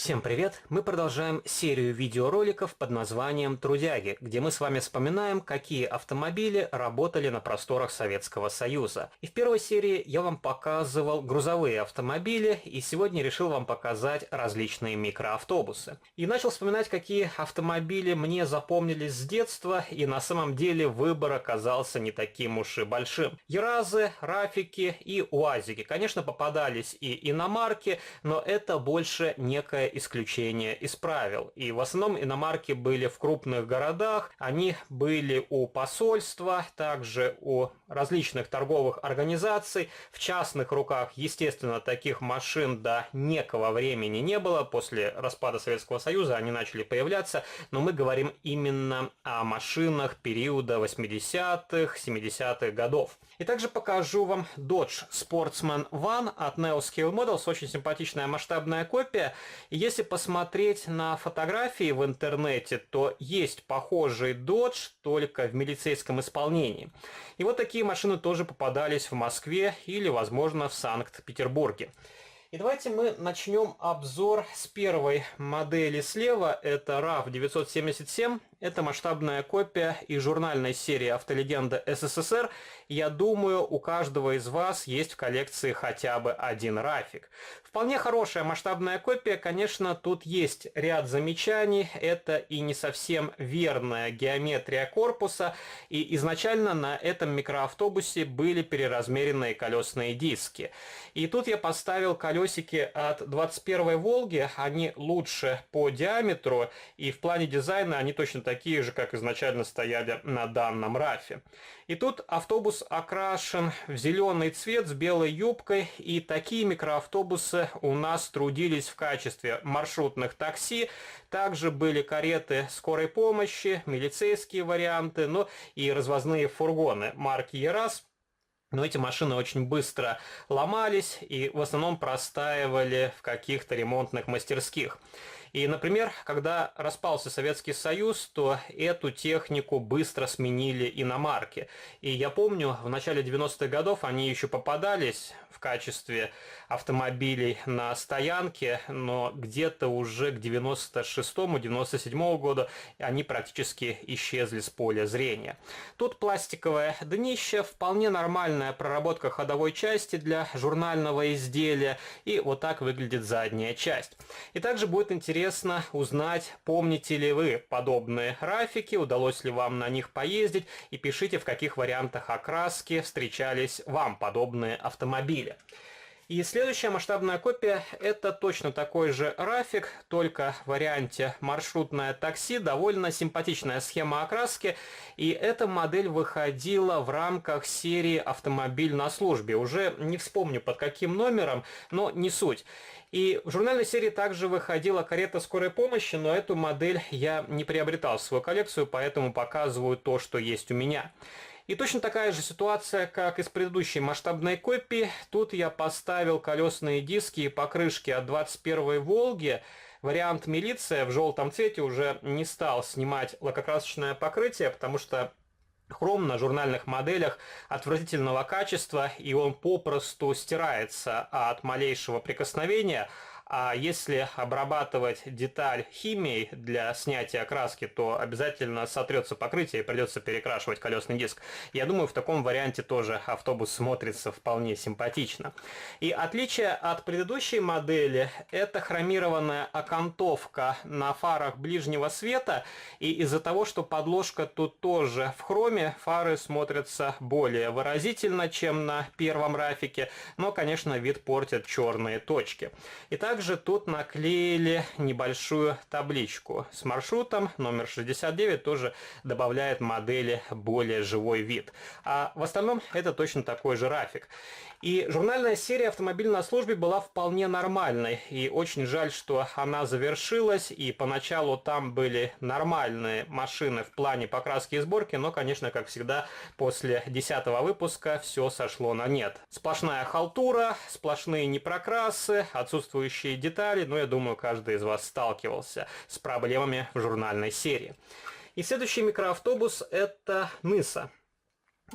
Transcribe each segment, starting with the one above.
Всем привет! Мы продолжаем серию видеороликов под названием «Трудяги», где мы с вами вспоминаем, какие автомобили работали на просторах Советского Союза. И в первой серии я вам показывал грузовые автомобили, и сегодня решил вам показать различные микроавтобусы. И начал вспоминать, какие автомобили мне запомнились с детства, и на самом деле выбор оказался не таким уж и большим. Яразы, Рафики и УАЗики. Конечно, попадались и иномарки, но это больше некое исключение из правил. И в основном иномарки были в крупных городах, они были у посольства, также у различных торговых организаций. В частных руках, естественно, таких машин до некого времени не было. После распада Советского Союза они начали появляться, но мы говорим именно о машинах периода 80-х, 70-х годов. И также покажу вам Dodge Sportsman One от Neoscale Models, очень симпатичная масштабная копия. Если посмотреть на фотографии в интернете, то есть похожий Dodge, только в милицейском исполнении. И вот такие машины тоже попадались в Москве или, возможно, в Санкт-Петербурге. И давайте мы начнем обзор с первой модели слева. Это RAV 977. Это масштабная копия из журнальной серии «Автолегенда СССР». Я думаю, у каждого из вас есть в коллекции хотя бы один рафик. Вполне хорошая масштабная копия. Конечно, тут есть ряд замечаний. Это и не совсем верная геометрия корпуса. И изначально на этом микроавтобусе были переразмеренные колесные диски. И тут я поставил колесики от 21-й «Волги». Они лучше по диаметру. И в плане дизайна они точно такие же, как изначально стояли на данном рафе. И тут автобус окрашен в зеленый цвет с белой юбкой, и такие микроавтобусы у нас трудились в качестве маршрутных такси. Также были кареты скорой помощи, милицейские варианты, ну и развозные фургоны марки ЯРАЗ. Но эти машины очень быстро ломались и в основном простаивали в каких-то ремонтных мастерских. И, например, когда распался Советский Союз, то эту технику быстро сменили иномарки. И я помню, в начале 90-х годов они еще попадались в качестве автомобилей на стоянке, но где-то уже к 96-97 году они практически исчезли с поля зрения. Тут пластиковое днище, вполне нормальная проработка ходовой части для журнального изделия, и вот так выглядит задняя часть. И также будет интересно узнать, помните ли вы подобные рафики, удалось ли вам на них поездить, и пишите, в каких вариантах окраски встречались вам подобные автомобили. И следующая масштабная копия – это точно такой же рафик, только в варианте маршрутное такси, довольно симпатичная схема окраски, и эта модель выходила в рамках серии «Автомобиль на службе». Уже не вспомню под каким номером, но не суть. И в журнальной серии также выходила карета скорой помощи, но эту модель я не приобретал в свою коллекцию, поэтому показываю то, что есть у меня. И точно такая же ситуация, как и с предыдущей масштабной копией. Тут я поставил колесные диски и покрышки от 21-й «Волги». Вариант «Милиция» в желтом цвете уже не стал снимать лакокрасочное покрытие, потому что хром на журнальных моделях отвратительного качества, и он попросту стирается от малейшего прикосновения. А если обрабатывать деталь химией для снятия краски, то обязательно сотрется покрытие и придется перекрашивать колесный диск. Я думаю, в таком варианте тоже автобус смотрится вполне симпатично. И отличие от предыдущей модели – это хромированная окантовка на фарах ближнего света. И из-за того, что подложка тут тоже в хроме, фары смотрятся более выразительно, чем на первом рафике. Но, конечно, вид портят черные точки. Итак, также тут наклеили небольшую табличку с маршрутом. Номер 69 тоже добавляет модели более живой вид. А в остальном это точно такой же рафик. И журнальная серия «Автомобиль на службе» была вполне нормальной. И очень жаль, что она завершилась. И поначалу там были нормальные машины в плане покраски и сборки. Но, конечно, как всегда, после 10-го выпуска все сошло на нет. Сплошная халтура, сплошные непрокрасы, отсутствующие детали. Но я думаю, каждый из вас сталкивался с проблемами в журнальной серии. И следующий микроавтобус – это Ныса.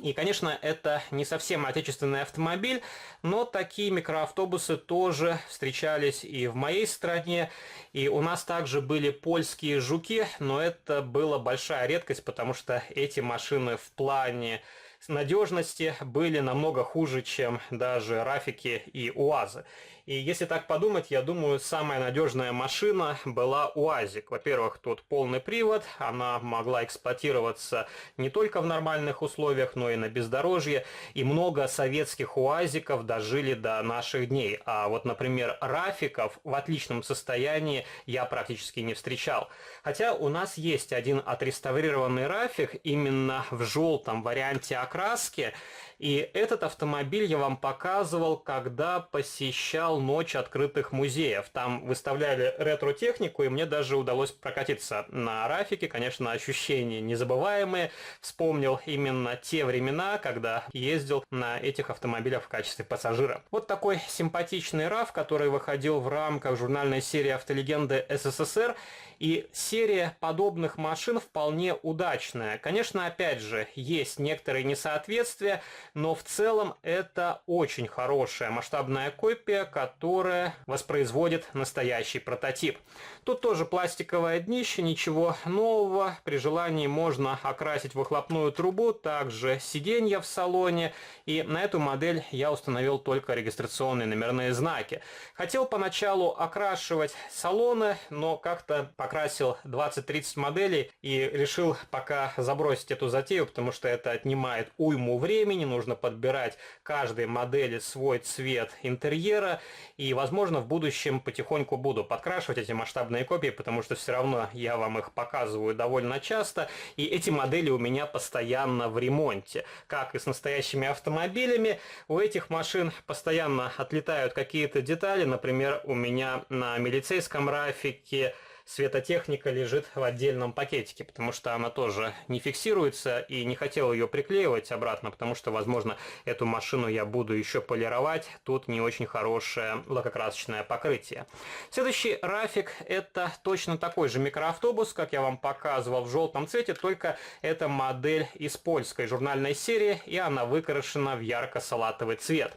И, конечно, это не совсем отечественный автомобиль, но такие микроавтобусы тоже встречались и в моей стране. И у нас также были польские жуки, но это была большая редкость, потому что эти машины в плане надежности были намного хуже, чем даже Рафики и УАЗы. И если так подумать, я думаю, самая надежная машина была УАЗик. Во-первых, тут полный привод, она могла эксплуатироваться не только в нормальных условиях, но и на бездорожье. И много советских УАЗиков дожили до наших дней. А вот, например, Рафиков в отличном состоянии я практически не встречал. Хотя у нас есть один отреставрированный Рафик именно в желтом варианте окраски. И этот автомобиль я вам показывал, когда посещал Ночь открытых музеев. Там выставляли ретро-технику, и мне даже удалось прокатиться на Рафике. Конечно, ощущения незабываемые. Вспомнил именно те времена, когда ездил на этих автомобилях в качестве пассажира. Вот такой симпатичный RAV, который выходил в рамках журнальной серии «Автолегенды СССР». И серия подобных машин вполне удачная. Конечно, опять же, есть некоторые несоответствия, но в целом это очень хорошая масштабная копия, которая воспроизводит настоящий прототип. Тут тоже пластиковое днище, ничего нового. При желании можно окрасить выхлопную трубу, также сиденья в салоне. И на эту модель я установил только регистрационные номерные знаки. Хотел поначалу окрашивать салоны, но как-то покрасил 20-30 моделей и решил пока забросить эту затею, потому что это отнимает уйму времени, нужно подбирать каждой модели свой цвет интерьера, и, возможно, в будущем потихоньку буду подкрашивать эти масштабные копии, потому что все равно я вам их показываю довольно часто, и эти модели у меня постоянно в ремонте. Как и с настоящими автомобилями, у этих машин постоянно отлетают какие-то детали, например, у меня на милицейском Рафике светотехника лежит в отдельном пакетике, потому что она тоже не фиксируется, и не хотел ее приклеивать обратно, потому что, возможно, эту машину я буду еще полировать. Тут не очень хорошее лакокрасочное покрытие. Следующий Рафик — это точно такой же микроавтобус, как я вам показывал, в желтом цвете, только это модель из польской журнальной серии, и она выкрашена в ярко-салатовый цвет.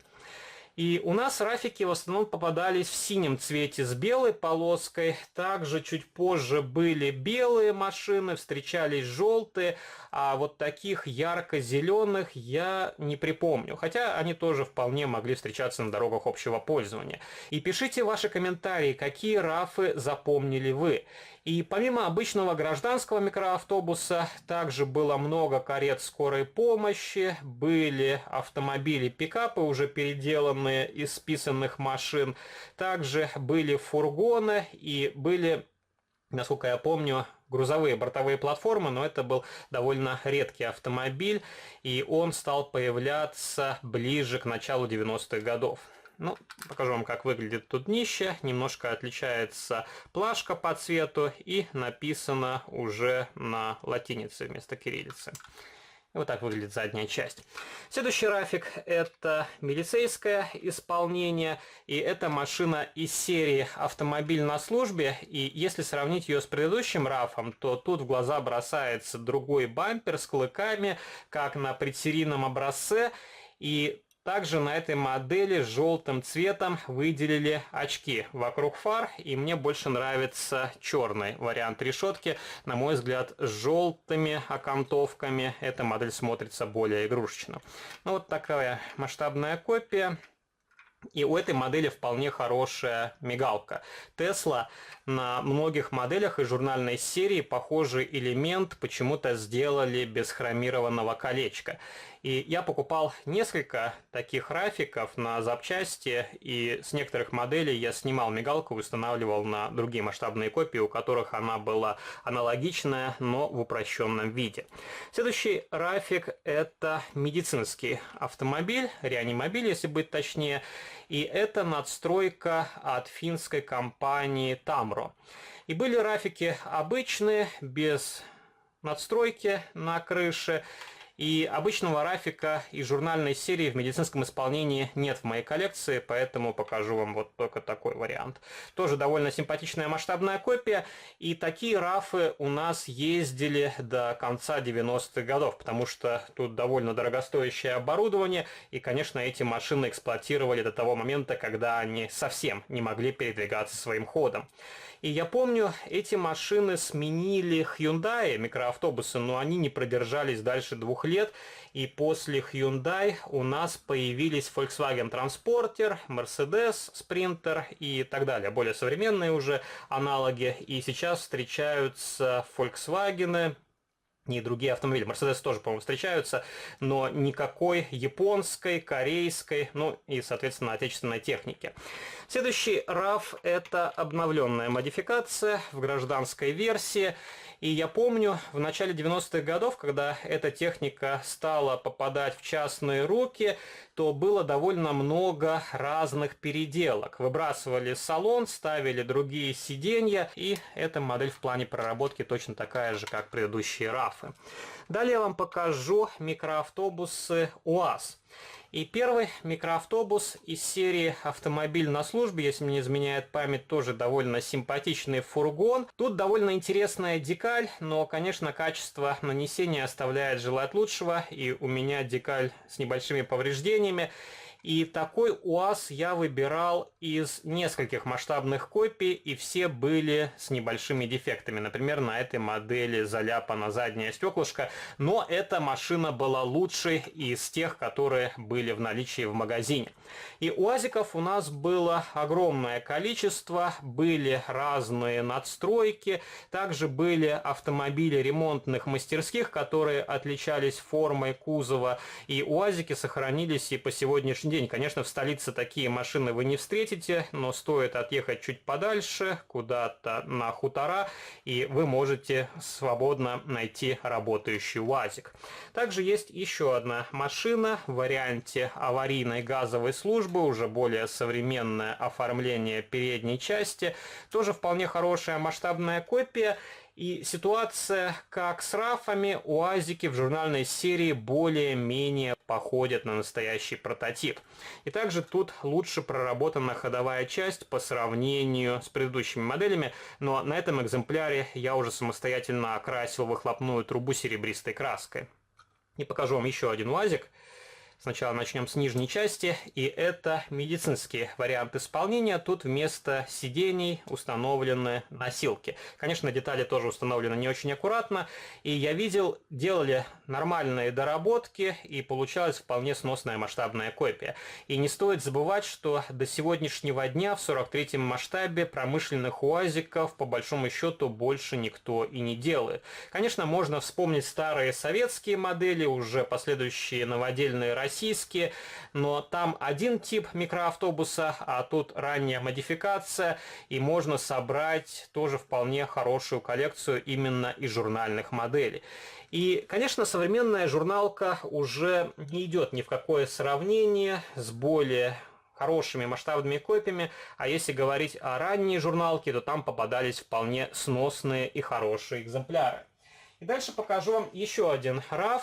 И у нас Рафики в основном попадались в синем цвете с белой полоской. Также чуть позже были белые машины, встречались желтые, а вот таких ярко-зеленых я не припомню. Хотя они тоже вполне могли встречаться на дорогах общего пользования. И пишите ваши комментарии, какие рафы запомнили вы. И помимо обычного гражданского микроавтобуса, также было много карет скорой помощи, были автомобили-пикапы, уже переделанные из списанных машин, также были фургоны и были, насколько я помню, грузовые бортовые платформы, но это был довольно редкий автомобиль, и он стал появляться ближе к началу 90-х годов. Ну, покажу вам, как выглядит тут днище. Немножко отличается плашка по цвету и написано уже на латинице вместо кириллицы. Вот так выглядит задняя часть. Следующий Рафик — это милицейское исполнение, и это машина из серии «Автомобиль на службе». И если сравнить ее с предыдущим Рафом, то тут в глаза бросается другой бампер с клыками, как на предсерийном образце, и также на этой модели желтым цветом выделили очки вокруг фар, и мне больше нравится черный вариант решетки. На мой взгляд, с желтыми окантовками эта модель смотрится более игрушечно. Ну, вот такая масштабная копия. И у этой модели вполне хорошая мигалка. Tesla на многих моделях из журнальной серии похожий элемент почему-то сделали без хромированного колечка. И я покупал несколько таких Рафиков на запчасти, и с некоторых моделей я снимал мигалку и устанавливал на другие масштабные копии, у которых она была аналогичная, но в упрощенном виде. Следующий Рафик — это медицинский автомобиль, реанимобиль, если быть точнее, и это надстройка от финской компании Tamro. И были Рафики обычные, без надстройки на крыше. И обычного рафика из журнальной серии в медицинском исполнении нет в моей коллекции, поэтому покажу вам вот только такой вариант. Тоже довольно симпатичная масштабная копия, и такие рафы у нас ездили до конца 90-х годов, потому что тут довольно дорогостоящее оборудование, и, конечно, эти машины эксплуатировали до того момента, когда они совсем не могли передвигаться своим ходом. И я помню, эти машины сменили Hyundai микроавтобусы, но они не продержались дальше 2 лет. И после Hyundai у нас появились Volkswagen Transporter, Mercedes Sprinter и так далее. Более современные уже аналоги. И сейчас встречаются Volkswagen и другие автомобили. Mercedes тоже, по-моему, встречаются, но никакой японской, корейской, ну и, соответственно, отечественной техники. Следующий RAV – это обновленная модификация в гражданской версии. И я помню, в начале 90-х годов, когда эта техника стала попадать в частные руки, то было довольно много разных переделок. Выбрасывали салон, ставили другие сиденья, и эта модель в плане проработки точно такая же, как предыдущие RAV. Далее я вам покажу микроавтобусы УАЗ. И первый микроавтобус из серии «Автомобиль на службе», если мне не изменяет память, тоже довольно симпатичный фургон. Тут довольно интересная декаль, но, конечно, качество нанесения оставляет желать лучшего, и у меня декаль с небольшими повреждениями. И такой УАЗ я выбирал из нескольких масштабных копий, и все были с небольшими дефектами. Например, на этой модели заляпано заднее стеклышко, но эта машина была лучшей из тех, которые были в наличии в магазине. И УАЗиков у нас было огромное количество, были разные надстройки, также были автомобили ремонтных мастерских, которые отличались формой кузова, и УАЗики сохранились и по сегодняшний день. Конечно, в столице такие машины вы не встретите, но стоит отъехать чуть подальше, куда-то на хутора, и вы можете свободно найти работающий УАЗик. Также есть еще одна машина в варианте аварийной газовой службы, уже более современное оформление передней части, тоже вполне хорошая масштабная копия. И ситуация, как с рафами, УАЗики в журнальной серии более-менее походят на настоящий прототип. И также тут лучше проработана ходовая часть по сравнению с предыдущими моделями, но на этом экземпляре я уже самостоятельно окрасил выхлопную трубу серебристой краской. И покажу вам еще один УАЗик. Сначала начнем с нижней части, и это медицинский вариант исполнения. Тут вместо сидений установлены носилки. Конечно, детали тоже установлены не очень аккуратно, и я видел, делали нормальные доработки, и получалась вполне сносная масштабная копия. И не стоит забывать, что до сегодняшнего дня в 43-м масштабе промышленных УАЗиков по большому счету больше никто и не делает. Конечно, можно вспомнить старые советские модели, уже последующие новодельные российские, но там один тип микроавтобуса, а тут ранняя модификация, и можно собрать тоже вполне хорошую коллекцию именно из журнальных моделей. И, конечно, современная журналка уже не идет ни в какое сравнение с более хорошими масштабными копиями, а если говорить о ранней журналке, то там попадались вполне сносные и хорошие экземпляры. И дальше покажу вам еще один RAV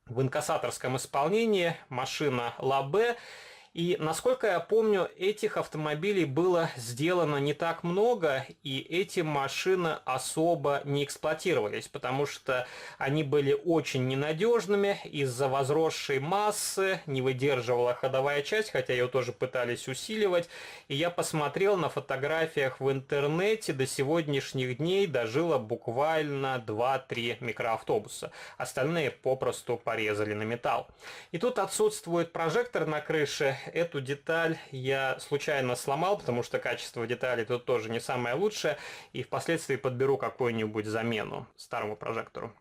в инкассаторском исполнении, машина Лабе. И, насколько я помню, этих автомобилей было сделано не так много, и эти машины особо не эксплуатировались, потому что они были очень ненадежными, из-за возросшей массы не выдерживала ходовая часть, хотя ее тоже пытались усиливать. И я посмотрел на фотографиях в интернете, до сегодняшних дней дожило буквально 2-3 микроавтобуса. Остальные попросту порезали на металл. И тут отсутствует прожектор на крыше. Эту деталь я случайно сломал, потому что качество деталей тут тоже не самое лучшее, и впоследствии подберу какую-нибудь замену старому прожектору.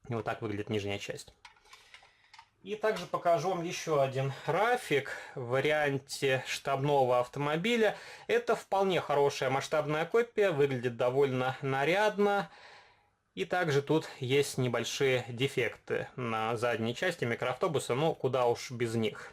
И вот так выглядит нижняя часть. И также покажу вам еще один рафик в варианте штабного автомобиля. Это вполне хорошая масштабная копия, выглядит довольно нарядно. И также тут есть небольшие дефекты на задней части микроавтобуса, но куда уж без них.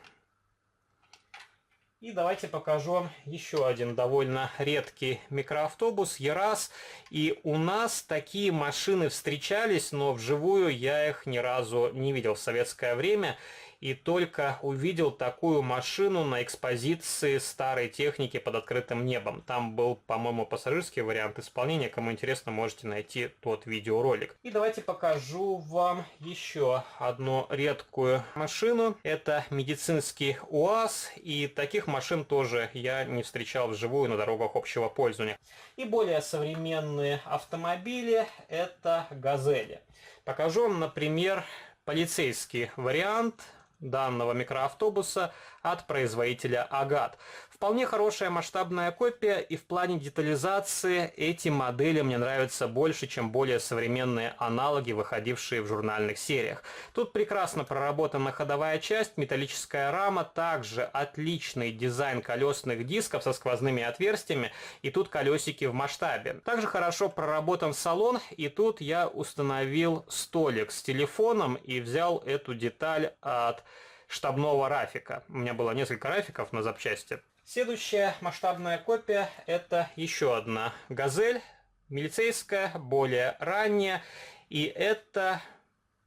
И давайте покажу вам еще один довольно редкий микроавтобус ЕРАЗ. И у нас такие машины встречались, но вживую я их ни разу не видел в советское время. И только увидел такую машину на экспозиции старой техники под открытым небом. Там был, по-моему, пассажирский вариант исполнения. Кому интересно, можете найти тот видеоролик. И давайте покажу вам еще одну редкую машину. Это медицинский УАЗ. И таких машин тоже я не встречал вживую на дорогах общего пользования. И более современные автомобили – это «Газели». Покажу вам, например, полицейский вариант данного микроавтобуса от производителя «Агат». Вполне хорошая масштабная копия, и в плане детализации эти модели мне нравятся больше, чем более современные аналоги, выходившие в журнальных сериях. Тут прекрасно проработана ходовая часть, металлическая рама, также отличный дизайн колесных дисков со сквозными отверстиями, и тут колесики в масштабе. Также хорошо проработан салон, и тут я установил столик с телефоном и взял эту деталь от штабного рафика. У меня было несколько рафиков на запчасти. Следующая масштабная копия – это еще одна «Газель», милицейская, более ранняя, и это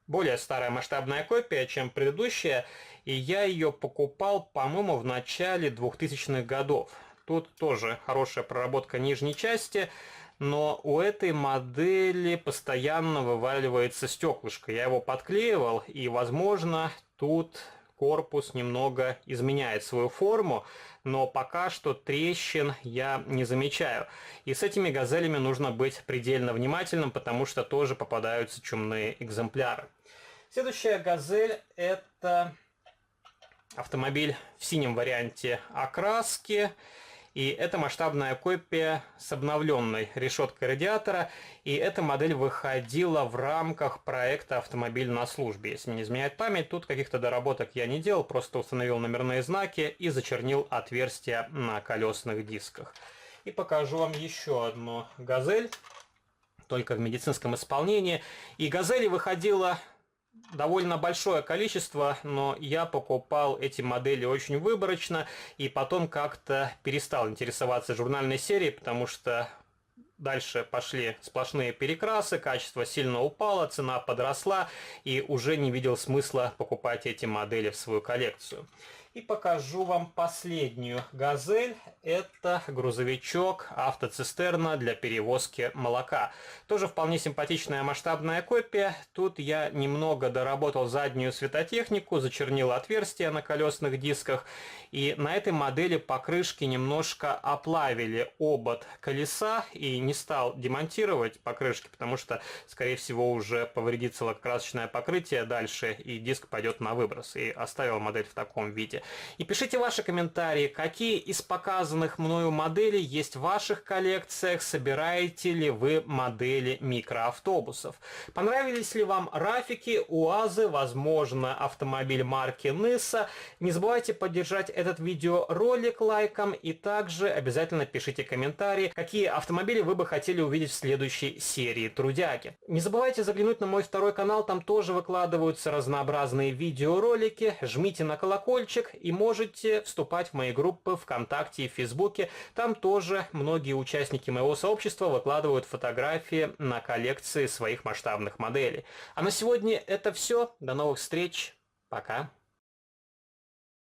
более старая масштабная копия, чем предыдущая, и я ее покупал, по-моему, в начале 2000-х годов. Тут тоже хорошая проработка нижней части, но у этой модели постоянно вываливается стеклышко. Я его подклеивал, и, возможно, тут корпус немного изменяет свою форму, но пока что трещин я не замечаю. И с этими «Газелями» нужно быть предельно внимательным, потому что тоже попадаются чумные экземпляры. Следующая «Газель» – это автомобиль в синем варианте окраски. И это масштабная копия с обновленной решеткой радиатора. И эта модель выходила в рамках проекта «Автомобиль на службе». Если не изменяет память, тут каких-то доработок я не делал, просто установил номерные знаки и зачернил отверстия на колесных дисках. И покажу вам еще одну «Газель», только в медицинском исполнении. И «Газели» выходила довольно большое количество, но я покупал эти модели очень выборочно и потом как-то перестал интересоваться журнальной серией, потому что дальше пошли сплошные перекрасы, качество сильно упало, цена подросла, и уже не видел смысла покупать эти модели в свою коллекцию. И покажу вам последнюю «Газель». Это грузовичок, автоцистерна для перевозки молока. Тоже вполне симпатичная масштабная копия. Тут я немного доработал заднюю светотехнику, зачернил отверстия на колесных дисках. И на этой модели покрышки немножко оплавили обод колеса, и не стал демонтировать покрышки, потому что, скорее всего, уже повредится лакокрасочное покрытие дальше, и диск пойдет на выброс. И оставил модель в таком виде. И пишите ваши комментарии, какие из показанных мною моделей есть в ваших коллекциях, собираете ли вы модели микроавтобусов. Понравились ли вам рафики, УАЗы, возможно, автомобиль марки Ниса. Не забывайте поддержать этот видеоролик лайком, и также обязательно пишите комментарии, какие автомобили вы бы хотели увидеть в следующей серии «Трудяги». Не забывайте заглянуть на мой второй канал, там тоже выкладываются разнообразные видеоролики. Жмите на колокольчик и можете вступать в мои группы ВКонтакте и Фейсбуке. Там тоже многие участники моего сообщества выкладывают фотографии на коллекции своих масштабных моделей. А на сегодня это все. До новых встреч. Пока.